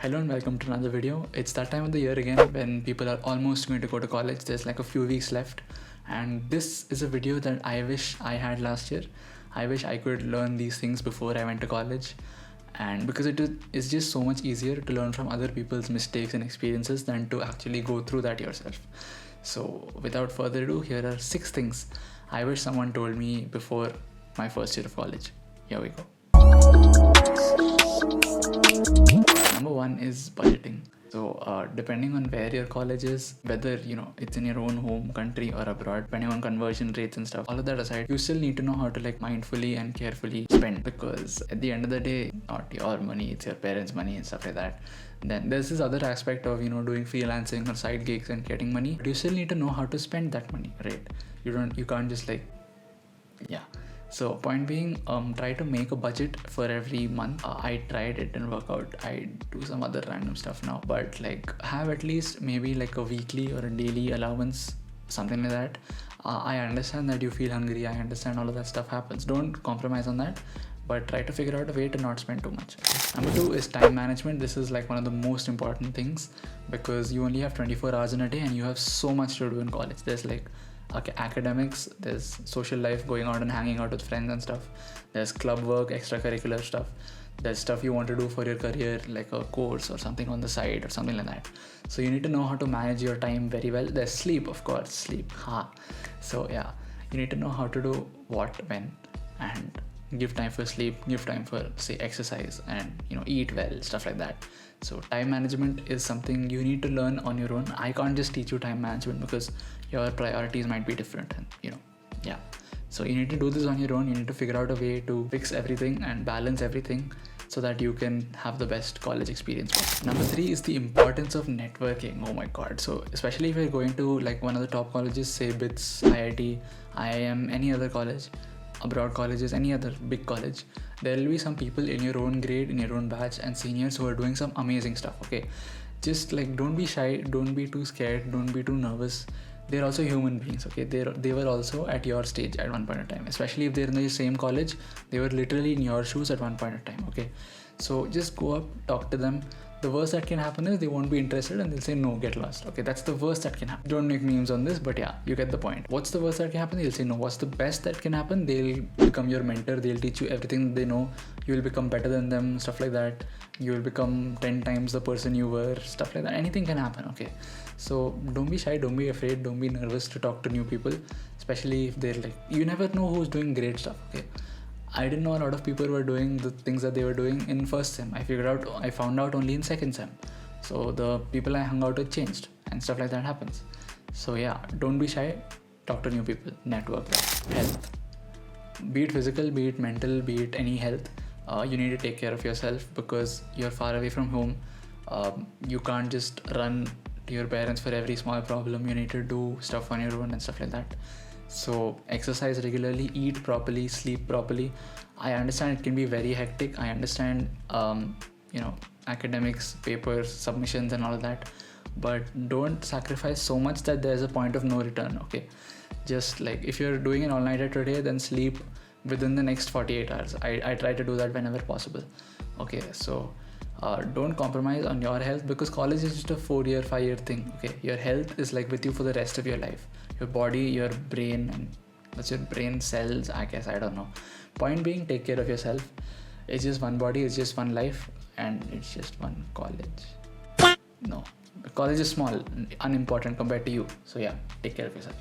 Hello and welcome to another video. It's that time of the year again when people are almost going to go to college. There's like a few weeks left, and this is a video that I wish I had last year. I wish I could learn these things before I went to college, and because it's just so much easier to learn from other people's mistakes and experiences than to actually go through that yourself. So without further ado, here are 6 things I wish someone told me before my first year of college. Here we go. Number 1 is budgeting. So depending on where your college is, whether it's in your own home country or abroad, depending on conversion rates and stuff, all of that aside, you still need to know how to mindfully and carefully spend, because at the end of the day, not your money, it's your parents' money and stuff like that. Then there's this other aspect of doing freelancing or side gigs and getting money, but you still need to know how to spend that money, right? You can't just So point being, try to make a budget for every month. I tried, it didn't work out. I do some other random stuff now, but have at least maybe a weekly or a daily allowance, something like that. I understand that you feel hungry. I understand all of that stuff happens. Don't compromise on that, but try to figure out a way to not spend too much. Number 2 is time management. This is one of the most important things, because you only have 24 hours in a day and you have so much to do in college. There's academics, there's social life, going out and hanging out with friends and stuff, there's club work, extracurricular stuff, there's stuff you want to do for your career, like a course or something on the side or something like that. So you need to know how to manage your time very well. There's sleep, of course, So yeah, you need to know how to do what, when, and give time for sleep, give time for say exercise, and eat well, stuff like that. So time management is something you need to learn on your own. I can't just teach you time management because your priorities might be different, and so you need to do this on your own. You need to figure out a way to fix everything and balance everything so that you can have the best college experience. Number 3 is the importance of networking. Oh my god. So especially if you're going to one of the top colleges, say BITS, IIT, IIM, any other college, abroad colleges, any other big college, there will be some people in your own grade, in your own batch, and seniors who are doing some amazing stuff. Okay, just don't be shy, don't be too scared, don't be too nervous. They're also human beings. Okay, they were also at your stage at one point in time, especially if they're in the same college. They were literally in your shoes at one point in time. Okay, so just go up, talk to them. The worst that can happen is they won't be interested and they'll say no, get lost. Okay, that's the worst that can happen. Don't make memes on this, but yeah, you get the point. What's the worst that can happen? They'll say no. What's the best that can happen? They'll become your mentor. They'll teach you everything they know. You will become better than them, stuff like that. You will become 10 times the person you were, stuff like that. Anything can happen. Okay, so don't be shy, don't be afraid, don't be nervous to talk to new people, especially if they're you never know who's doing great stuff. Okay, I didn't know a lot of people were doing the things that they were doing in first sem. I found out only in second sem. So the people I hung out with changed and stuff like that happens. So yeah, don't be shy, talk to new people, network. Health, be it physical, be it mental, be it any health, you need to take care of yourself because you're far away from home. You can't just run to your parents for every small problem. You need to do stuff on your own and stuff like that. So exercise regularly, eat properly, sleep properly. I understand it can be very hectic. I understand academics, papers, submissions and all of that, but don't sacrifice so much that there's a point of no return. Okay, just if you're doing an all-nighter today, then sleep within the next 48 hours. I try to do that whenever possible. Okay, so don't compromise on your health, because college is just a 4-year, 5-year thing. Okay, your health is with you for the rest of your life. Your body, your brain, and that's your brain cells, I guess, I don't know. Point being, take care of yourself. It's just one body, it's just one life, and it's just one college. No, college is small, unimportant compared to you. So yeah, take care of yourself.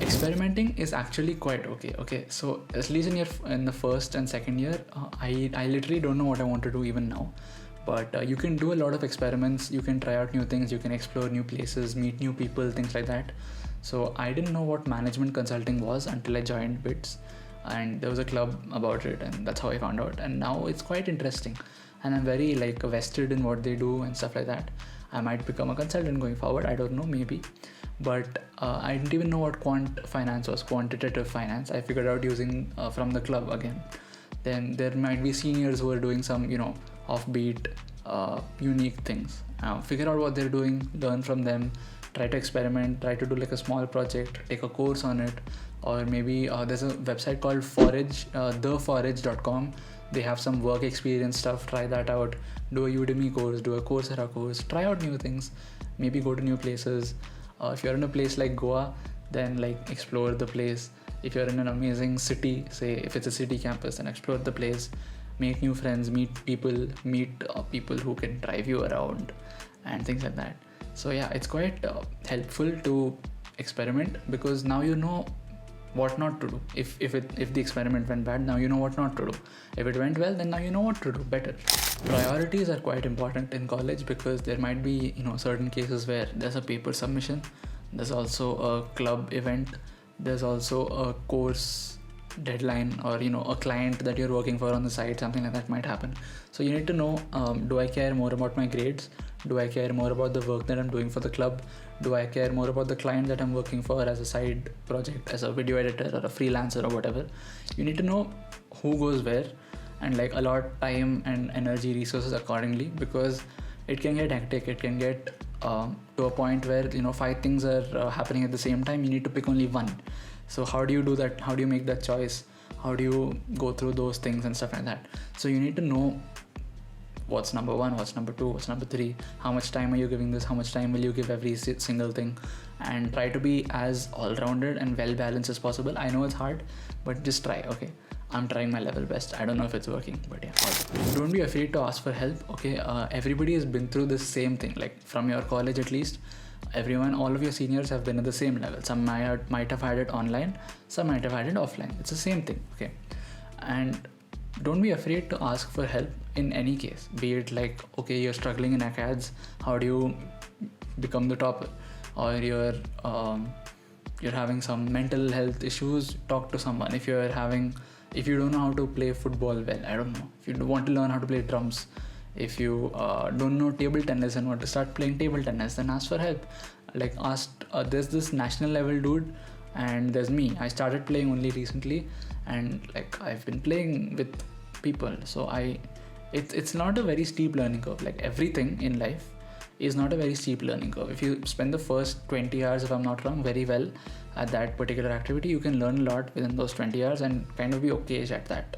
Experimenting is actually quite okay. Okay, so at least in the first and second year, I literally don't know what I want to do even now. But you can do a lot of experiments, you can try out new things, you can explore new places, meet new people, things like that. So I didn't know what management consulting was until I joined BITS, and there was a club about it, and that's how I found out. And now it's quite interesting, and I'm very vested in what they do and stuff like that. I might become a consultant going forward, I don't know, maybe. But I didn't even know what quant finance was, quantitative finance. I figured out using from the club again. Then there might be seniors who are doing some offbeat, unique things. Figure out what they're doing, learn from them, try to experiment, try to do a small project, take a course on it, or maybe there's a website called Forage, theforage.com. they have some work experience stuff, try that out. Do a Udemy course, do a Coursera course, try out new things, maybe go to new places. If you're in a place like Goa, then like explore the place. If you're in an amazing city, say if it's a city campus, then explore the place, make new friends, meet people who can drive you around and things like that. So yeah, it's quite helpful to experiment, because now you know what not to do. If the experiment went bad, now you know what not to do. If it went well, then now you know what to do better. Priorities are quite important in college, because there might be certain cases where there's a paper submission, there's also a club event, there's also a course deadline, or a client that you're working for on the side, something like that might happen. So you need to know, do I care more about my grades? Do I care more about the work that I'm doing for the club? Do I care more about the client that I'm working for as a side project, as a video editor or a freelancer or whatever? You need to know who goes where, and like allot time and energy resources accordingly, because it can get hectic. It can get to a point where 5 things are happening at the same time. You need to pick only one. So how do you do that? How do you make that choice? How do you go through those things and stuff like that? So you need to know what's number 1, what's number 2, what's number 3, how much time are you giving this, how much time will you give every single thing, and try to be as all-rounded and well-balanced as possible. I know it's hard, but just try. Okay, I'm trying my level best. I don't know if it's working, but yeah. Don't be afraid to ask for help. Okay, everybody has been through the same thing, like from your college at least. Everyone, all of your seniors have been at the same level. Some might have had it online, some might have had it offline. It's the same thing. Okay, and don't be afraid to ask for help in any case. Be it like, okay, you're struggling in acads, how do you become the topper? Or you're having some mental health issues, talk to someone. If you don't know how to play football well, I don't know, if you want to learn how to play drums, if you don't know table tennis and want to start playing table tennis, then ask for help. Like there's this national level dude, and there's me. I started playing only recently, and like I've been playing with people. So it's not a very steep learning curve. Like everything in life is not a very steep learning curve. If you spend the first 20 hours, if I'm not wrong, very well at that particular activity, you can learn a lot within those 20 hours and kind of be okay at that.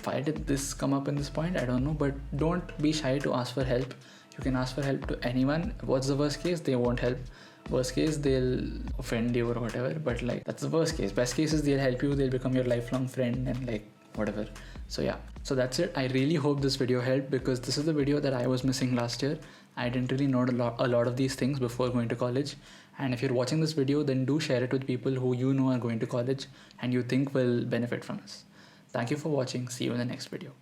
Why did this come up in this point? I don't know, but don't be shy to ask for help. You can ask for help to anyone. What's the worst case? They won't help. Worst case, they'll offend you or whatever, but like that's the worst case. Best case is they'll help you, they'll become your lifelong friend and like whatever. So yeah, so that's it. I really hope this video helped, because this is the video that I was missing last year. I didn't really know a lot of these things before going to college. And if you're watching this video, then do share it with people who you know are going to college and you think will benefit from this. Thank you for watching. See you in the next video.